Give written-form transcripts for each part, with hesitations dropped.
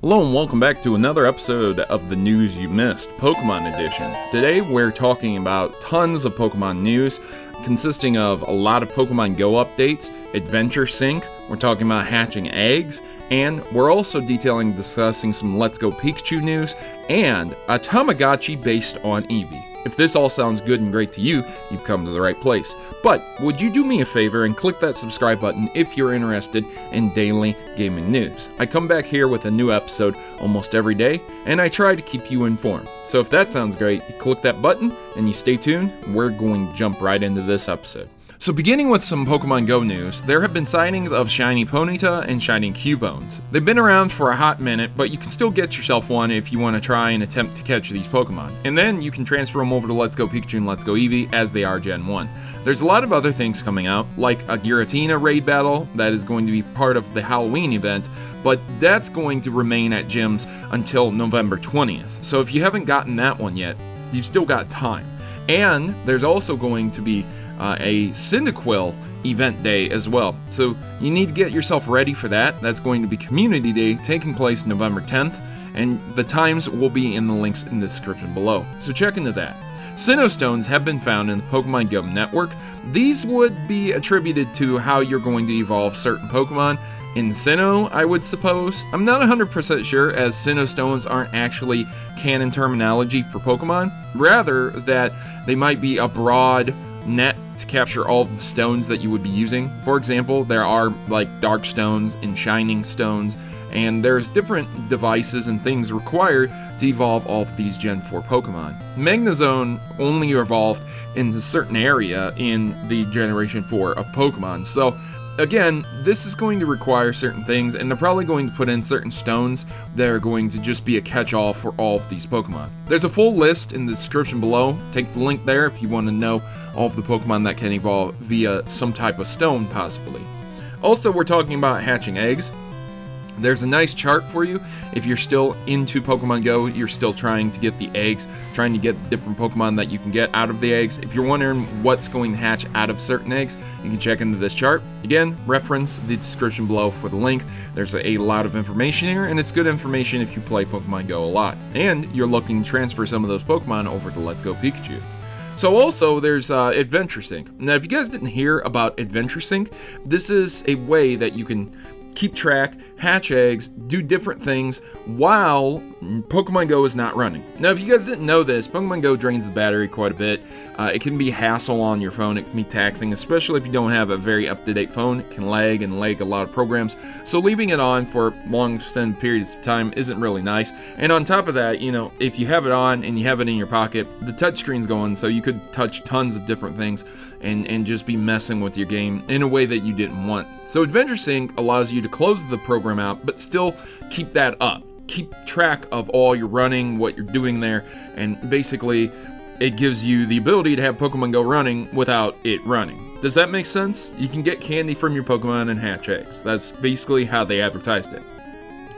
Hello and welcome back to another episode of the News You Missed, Pokemon Edition. Today we're talking about tons of Pokemon news, consisting of a lot of Pokemon Go updates, Adventure Sync, we're talking about hatching eggs, and we're also discussing some Let's Go Pikachu news, and a Tamagotchi based on Eevee. If this all sounds good and great to you, you've come to the right place. But would you do me a favor and click that subscribe button if you're interested in daily gaming news? I come back here with a new episode almost every day, and I try to keep you informed. So if that sounds great, you click that button and you stay tuned. We're going to jump right into this episode. So beginning with some Pokemon Go news, there have been sightings of shiny Ponyta and shiny Cubones. They've been around for a hot minute, but you can still get yourself one if you want to try and attempt to catch these Pokemon. And then you can transfer them over to Let's Go Pikachu and Let's Go Eevee as they are Gen 1. There's a lot of other things coming out, like a Giratina raid battle that is going to be part of the Halloween event, but that's going to remain at gyms until November 20th. So if you haven't gotten that one yet, you've still got time. And there's also going to be a Cyndaquil event day as well. So you need to get yourself ready for that. That's going to be Community Day taking place November 10th, and the times will be in the links in the description below. So check into that. Sinnoh Stones have been found in the Pokemon Go network. These would be attributed to how you're going to evolve certain Pokemon in Sinnoh, I would suppose. I'm not 100% sure, as Sinnoh Stones aren't actually canon terminology for Pokemon. Rather, that they might be a broad net to capture all of the stones that you would be using. For example, there are like dark stones and shining stones, and there's different devices and things required to evolve all of these Gen 4 Pokemon. Magnezone only evolved in a certain area in the Generation 4 of Pokemon, so again, this is going to require certain things, and they're probably going to put in certain stones that are going to just be a catch-all for all of these Pokemon. There's a full list in the description below. Take the link there if you want to know all of the Pokemon that can evolve via some type of stone, possibly. Also, we're talking about hatching eggs. There's a nice chart for you if you're still into Pokemon Go, you're still trying to get the eggs, trying to get the different Pokemon that you can get out of the eggs. If you're wondering what's going to hatch out of certain eggs, you can check into this chart. Again, reference the description below for the link. There's a lot of information here, and it's good information if you play Pokemon Go a lot, and you're looking to transfer some of those Pokemon over to Let's Go Pikachu. So also, there's Adventure Sync. Now, if you guys didn't hear about Adventure Sync, this is a way that you can keep track, hatch eggs, do different things while Pokemon Go is not running. Now, if you guys didn't know this, Pokemon Go drains the battery quite a bit. It can be a hassle on your phone. It can be taxing, especially if you don't have a very up-to-date phone. It can lag a lot of programs. So leaving it on for long extended periods of time isn't really nice. And on top of that, if you have it on and you have it in your pocket, the touchscreen's going, so you could touch tons of different things and just be messing with your game in a way that you didn't want. So Adventure Sync allows you to close the program out, but still keep that up. Keep track of all your running, what you're doing there, and basically it gives you the ability to have Pokemon Go running without it running. Does that make sense? You can get candy from your Pokemon and hatch eggs. That's basically how they advertised it.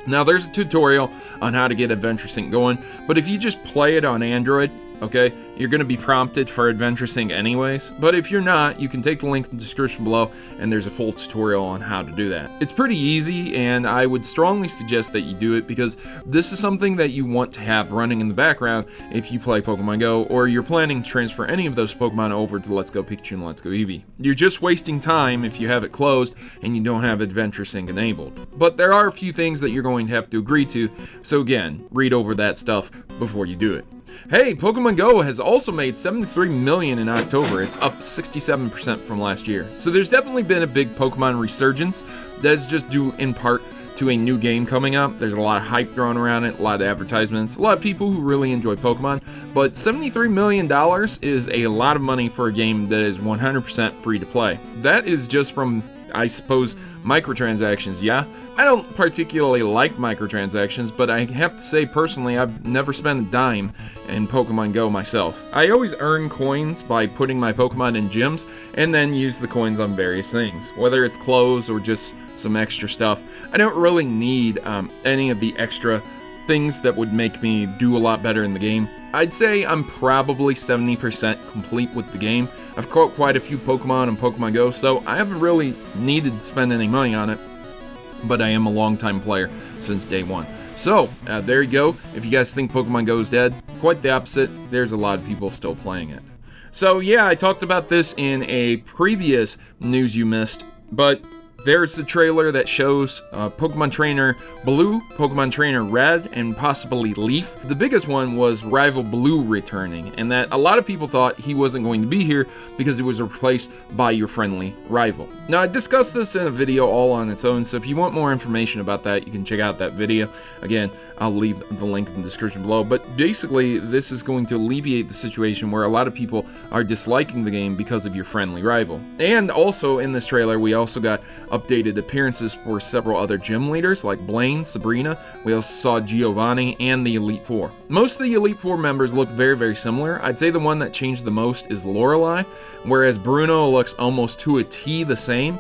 Now, there's a tutorial on how to get Adventure Sync going, but if you just play it on Android, okay, you're going to be prompted for Adventure Sync anyways, but if you're not, you can take the link in the description below, and there's a full tutorial on how to do that. It's pretty easy, and I would strongly suggest that you do it, because this is something that you want to have running in the background if you play Pokemon Go, or you're planning to transfer any of those Pokemon over to Let's Go Pikachu and Let's Go Eevee. You're just wasting time if you have it closed and you don't have Adventure Sync enabled. But there are a few things that you're going to have to agree to, so again, read over that stuff before you do it. Hey, Pokemon Go has also made $73 million in October. It's up 67% from last year. So there's definitely been a big Pokemon resurgence. That's just due in part to a new game coming out. There's a lot of hype thrown around it, a lot of advertisements, a lot of people who really enjoy Pokemon. But $73 million is a lot of money for a game that is 100% free to play. That is just from, I suppose, microtransactions. Yeah, I don't particularly like microtransactions, but I have to say personally, I've never spent a dime in Pokemon Go myself. I always earn coins by putting my Pokemon in gyms and then use the coins on various things, whether it's clothes or just some extra stuff. I don't really need any of the extra things that would make me do a lot better in the game. I'd say I'm probably 70% complete with the game. I've caught quite a few Pokemon in Pokemon Go, so I haven't really needed to spend any money on it, but I am a long-time player since day one. So, there you go. If you guys think Pokemon Go is dead, quite the opposite. There's a lot of people still playing it. So yeah, I talked about this in a previous news you missed, but there's the trailer that shows Pokemon Trainer Blue, Pokemon Trainer Red, and possibly Leaf. The biggest one was Rival Blue returning, and that a lot of people thought he wasn't going to be here because he was replaced by your friendly rival. Now, I discussed this in a video all on its own, so if you want more information about that, you can check out that video. Again, I'll leave the link in the description below, but basically, this is going to alleviate the situation where a lot of people are disliking the game because of your friendly rival. And also, in this trailer, we also got updated appearances for several other gym leaders like Blaine, Sabrina. We also saw Giovanni and the Elite Four. Most of the Elite Four members look very, very similar. I'd say the one that changed the most is Lorelei, whereas Bruno looks almost to a T the same.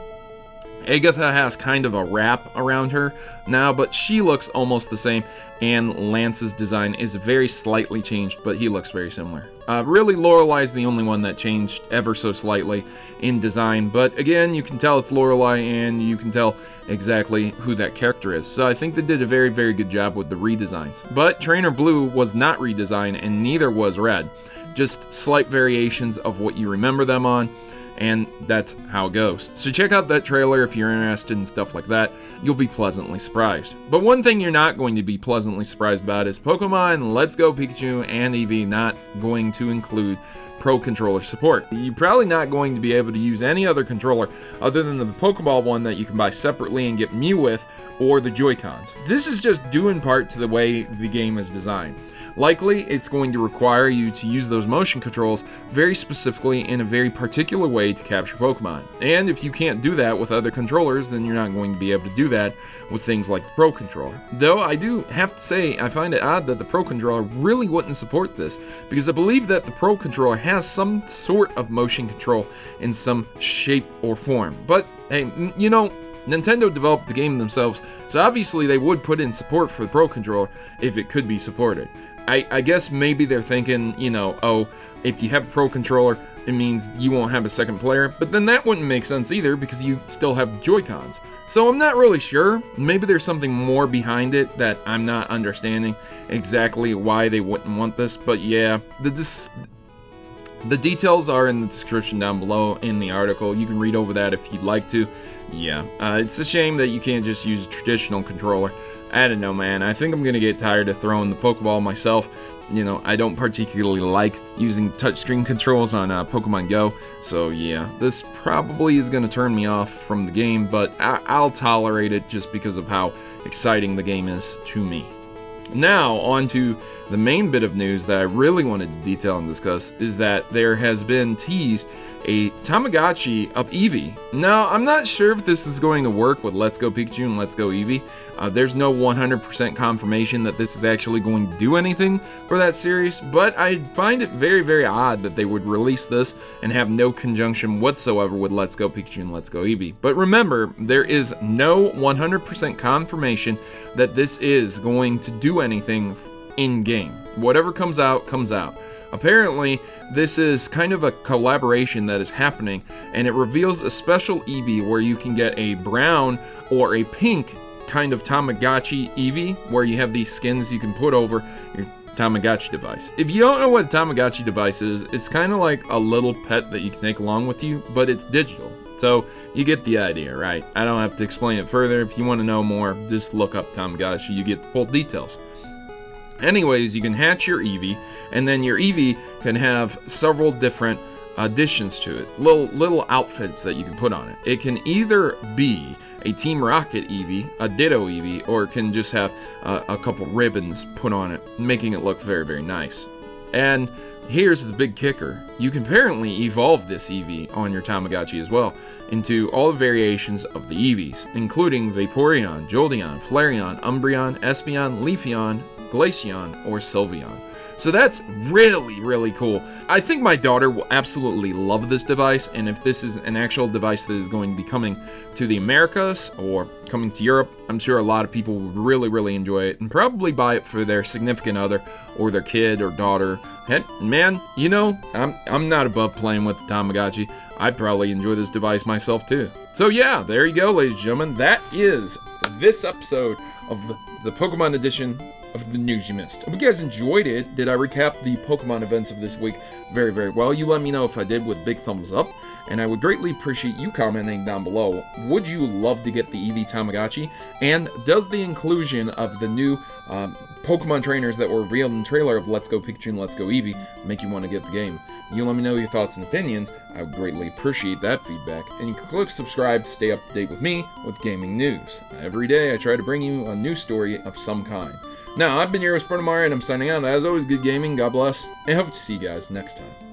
Agatha has kind of a wrap around her now, but she looks almost the same, and Lance's design is very slightly changed, but he looks very similar. Really, Lorelei is the only one that changed ever so slightly in design, but again, you can tell it's Lorelei, and you can tell exactly who that character is. So I think they did a very, very good job with the redesigns. But Trainer Blue was not redesigned, and neither was Red. Just slight variations of what you remember them on, and that's how it goes. So check out that trailer if you're interested in stuff like that. You'll be pleasantly surprised. But one thing you're not going to be pleasantly surprised about is Pokemon Let's Go Pikachu and Eevee not going to include Pro Controller support. You're probably not going to be able to use any other controller other than the Pokeball one that you can buy separately and get Mew with, or the Joy-Cons. This is just due in part to the way the game is designed. Likely, it's going to require you to use those motion controls very specifically in a very particular way to capture Pokemon. And if you can't do that with other controllers, then you're not going to be able to do that with things like the Pro Controller. Though I do have to say, I find it odd that the Pro Controller really wouldn't support this, because I believe that the Pro Controller has some sort of motion control in some shape or form. But hey, you know, Nintendo developed the game themselves, so obviously they would put in support for the Pro Controller if it could be supported. I guess maybe they're thinking, you know, oh, if you have a Pro Controller, it means you won't have a second player, but then that wouldn't make sense either because you still have Joy-Cons. So I'm not really sure. Maybe there's something more behind it that I'm not understanding exactly why they wouldn't want this, but yeah, the details are in the description down below in the article. You can read over that if you'd like to. Yeah, it's a shame that you can't just use a traditional controller. I don't know, man. I think I'm going to get tired of throwing the Pokeball myself. You know, I don't particularly like using touchscreen controls on Pokemon Go. So yeah, this probably is going to turn me off from the game, but I'll tolerate it just because of how exciting the game is to me. Now, on to the main bit of news that I really wanted to detail and discuss is that there has been teased a Tamagotchi of Eevee. Now, I'm not sure if this is going to work with Let's Go Pikachu and Let's Go Eevee. There's no 100% confirmation that this is actually going to do anything for that series, but I find it very, very odd that they would release this and have no conjunction whatsoever with Let's Go Pikachu and Let's Go Eevee. But remember, there is no 100% confirmation that this is going to do anything in-game. Whatever comes out, comes out. Apparently, this is kind of a collaboration that is happening, and it reveals a special Eevee where you can get a brown or a pink kind of Tamagotchi Eevee, where you have these skins you can put over your Tamagotchi device. If you don't know what a Tamagotchi device is, it's kind of like a little pet that you can take along with you, but it's digital. So you get the idea, right? I don't have to explain it further. If you want to know more, just look up Tamagotchi, you get the full details. Anyways, you can hatch your Eevee, and then your Eevee can have several different additions to it, little outfits that you can put on it. It can either be a Team Rocket Eevee, a Ditto Eevee, or it can just have a couple ribbons put on it, making it look very, very nice. And here's the big kicker. You can apparently evolve this Eevee on your Tamagotchi as well into all the variations of the Eevees, including Vaporeon, Jolteon, Flareon, Umbreon, Espeon, Leafeon, Glaceon, or Sylveon. So that's really, really cool. I think my daughter will absolutely love this device, and if this is an actual device that is going to be coming to the Americas or coming to Europe, I'm sure a lot of people would really, really enjoy it and probably buy it for their significant other or their kid or daughter. Heck, man, you know, I'm not above playing with the Tamagotchi. I'd probably enjoy this device myself too. So yeah, there you go, ladies and gentlemen. That is this episode of the Pokemon edition of the news you missed. Hope you guys enjoyed it. Did I recap the Pokemon events of this week very, very well? You let me know if I did with big thumbs up, and I would greatly appreciate you commenting down below. Would you love to get the Eevee Tamagotchi? And does the inclusion of the new Pokemon trainers that were revealed in the trailer of Let's Go Pikachu and Let's Go Eevee make you want to get the game? You let me know your thoughts and opinions. I would greatly appreciate that feedback. And you can click subscribe to stay up to date with me with gaming news. Every day I try to bring you a new story of some kind. Now, I've been your host, Protomario, and I'm signing out. As always, good gaming, God bless, and hope to see you guys next time.